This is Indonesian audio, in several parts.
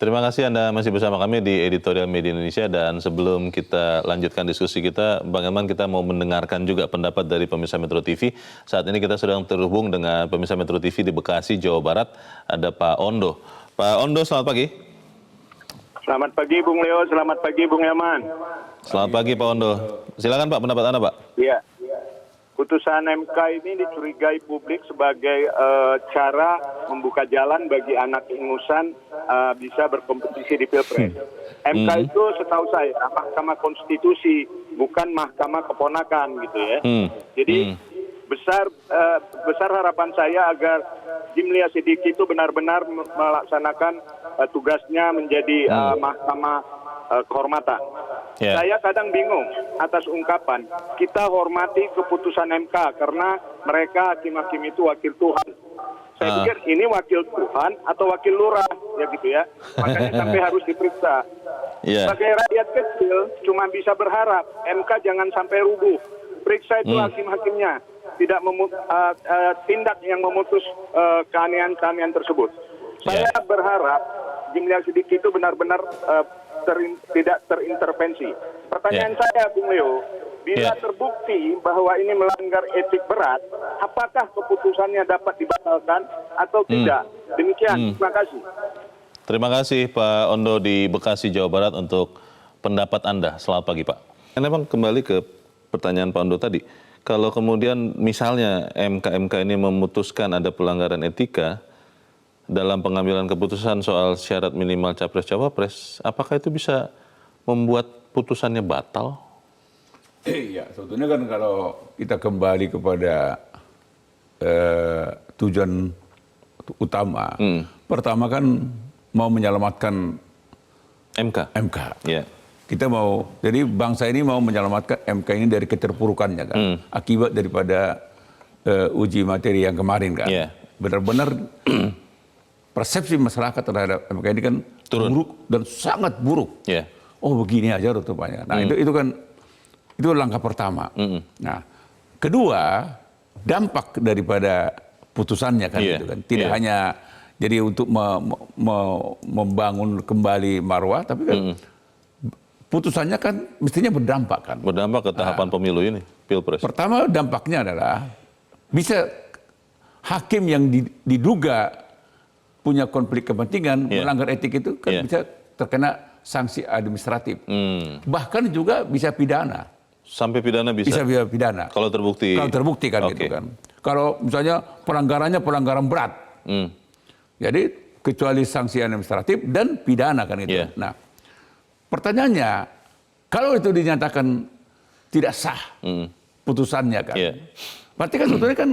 Terima kasih Anda masih bersama kami di Editorial Media Indonesia, dan sebelum kita lanjutkan diskusi kita, Bang Elman, kita mau mendengarkan juga pendapat dari pemirsa Metro TV. Saat ini kita sedang terhubung dengan pemirsa Metro TV di Bekasi, Jawa Barat. Ada Pak Ondo. Pak Ondo, selamat pagi. Selamat pagi Bung Leo, selamat pagi Bung Yaman. Selamat pagi Pak Ondo. Silakan Pak, pendapat Anda Pak. Iya. Putusan MK ini dicurigai publik sebagai cara membuka jalan bagi anak ingusan bisa berkompetisi di Pilpres. MK itu setahu saya Mahkamah Konstitusi, bukan mahkamah keponakan gitu ya. Jadi besar harapan saya agar Jimlia Sidiki itu benar-benar melaksanakan tugasnya menjadi mahkamah kehormatan. Yeah. Saya kadang bingung atas ungkapan kita hormati keputusan MK karena mereka hakim-hakim itu wakil Tuhan. Saya pikir ini wakil Tuhan atau wakil lurah ya gitu ya. Makanya sampai harus diperiksa. Yeah. Sebagai rakyat kecil cuma bisa berharap MK jangan sampai rubuh. Periksa itu hakim-hakimnya, tidak tindak yang memutus keanehan-keanehan tersebut. Saya berharap Jimlia Sidiki itu benar-benar tidak terintervensi. Pertanyaan saya, Bung Leo, bila terbukti bahwa ini melanggar etik berat, apakah keputusannya dapat dibatalkan atau tidak? Demikian, terima kasih. Terima kasih Pak Ondo di Bekasi, Jawa Barat untuk pendapat Anda. Selamat pagi Pak. Memang kembali ke pertanyaan Pak Ondo tadi. Kalau kemudian misalnya MK ini memutuskan ada pelanggaran etika dalam pengambilan keputusan soal syarat minimal capres-cawapres, apakah itu bisa membuat putusannya batal? Iya, sebetulnya kan kalau kita kembali kepada tujuan utama, pertama kan mau menyelamatkan MK. Yeah. Kita mau, jadi bangsa ini mau menyelamatkan MK ini dari keterpurukannya kan, akibat daripada uji materi yang kemarin kan. Yeah. Benar-benar persepsi masyarakat terhadap MK ini kan buruk dan sangat buruk. Yeah. Oh begini aja rupanya. Nah itu langkah pertama. Nah kedua, dampak daripada putusannya kan itu kan tidak hanya jadi untuk membangun kembali marwah, tapi kan putusannya kan mestinya berdampak kan. Berdampak ke tahapan pemilu ini, Pilpres. Pertama dampaknya adalah bisa hakim yang diduga punya konflik kepentingan, melanggar etik itu kan bisa terkena sanksi administratif. Bahkan juga bisa pidana. Sampai pidana bisa? Bisa pidana. Kalau terbukti? Kalau terbukti kan gitu kan. Kalau misalnya pelanggarannya pelanggaran berat. Jadi kecuali sanksi administratif dan pidana kan itu. Nah pertanyaannya, kalau itu dinyatakan tidak sah putusannya kan. Berarti kan sebetulnya kan,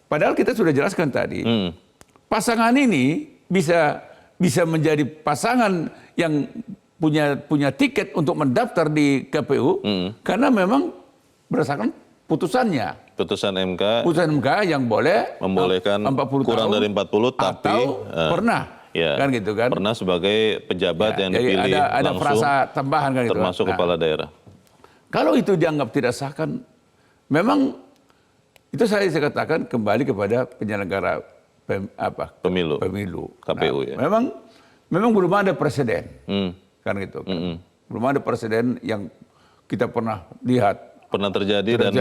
padahal kita sudah jelaskan tadi, pasangan ini bisa menjadi pasangan yang punya tiket untuk mendaftar di KPU karena memang berdasarkan putusannya. Putusan MK yang boleh membolehkan 40 kurang tahun dari 40 tapi atau pernah kan gitu kan. Pernah sebagai pejabat yang dipilih ada langsung, frasa tambahan kan gitu. Termasuk kepala daerah. Kalau itu dianggap tidak sah kan, memang itu saya katakan kembali kepada penyelenggara pemilu KPU ya. Memang belum ada presiden kan gitu kan. Belum ada presiden yang kita pernah lihat pernah terjadi dan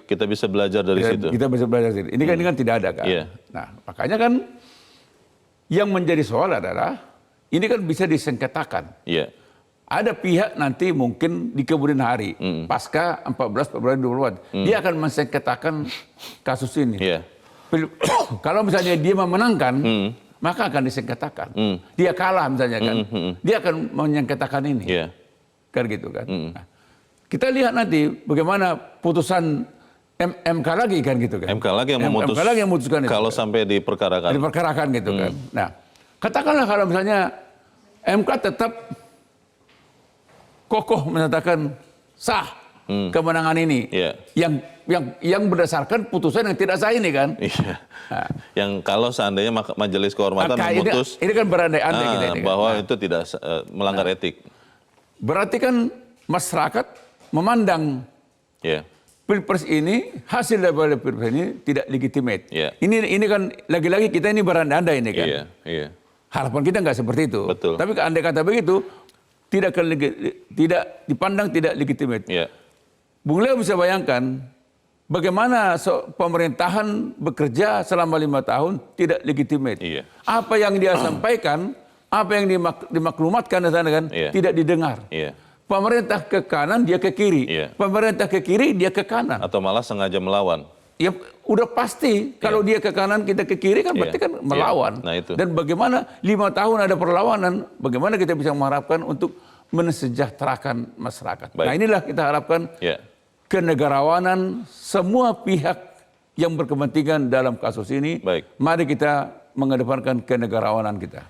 kita bisa belajar dari situ. Kita bisa belajar dari situ. Ini kan tidak ada kan. Nah makanya kan yang menjadi soal adalah ini kan bisa disengketakan. Ada pihak nanti mungkin di kemudian hari pasca 14 Februari 2024 dia akan mensengketakan kasus ini. Kalau misalnya dia memenangkan, maka akan disengketakan. Dia kalah misalnya kan, dia akan menyengketakan ini. Kan gitu kan. Nah, kita lihat nanti bagaimana putusan MK lagi kan gitu kan. MK lagi yang memutuskan itu. Kalau sampai diperkarakan. Diperkarakan gitu kan. Nah, katakanlah kalau misalnya MK tetap kokoh menyatakan sah kemenangan ini, yang berdasarkan putusan yang tidak sah ini kan. Nah, yang kalau seandainya majelis kehormatan memutus ini kan berandai-andai kita ini bahwa itu tidak melanggar etik. Berarti kan masyarakat memandang Pilpres ini, hasil dari Pilpres ini tidak legitimate. Ini kan lagi-lagi kita ini berandai-andai ini kan. Harapan kita nggak seperti itu. Betul. Tapi andai kata begitu, tidak dipandang tidak legitimate. Yeah. Bung Leo bisa bayangkan bagaimana pemerintahan bekerja selama 5 tahun tidak legitimate. Iya. Apa yang dia sampaikan, apa yang dimaklumatkan di sana kan Iya. tidak didengar. Iya. Pemerintah ke kanan, dia ke kiri. Iya. Pemerintah ke kiri, dia ke kanan. Atau malah sengaja melawan. Ya udah pasti kalau dia ke kanan, kita ke kiri kan berarti kan melawan. Nah, itu. Dan bagaimana 5 tahun ada perlawanan, bagaimana kita bisa mengharapkan untuk mensejahterakan masyarakat. Baik. Nah inilah kita harapkan kenegarawanan semua pihak yang berkepentingan dalam kasus ini. Baik. Mari kita mengedepankan kenegarawanan kita.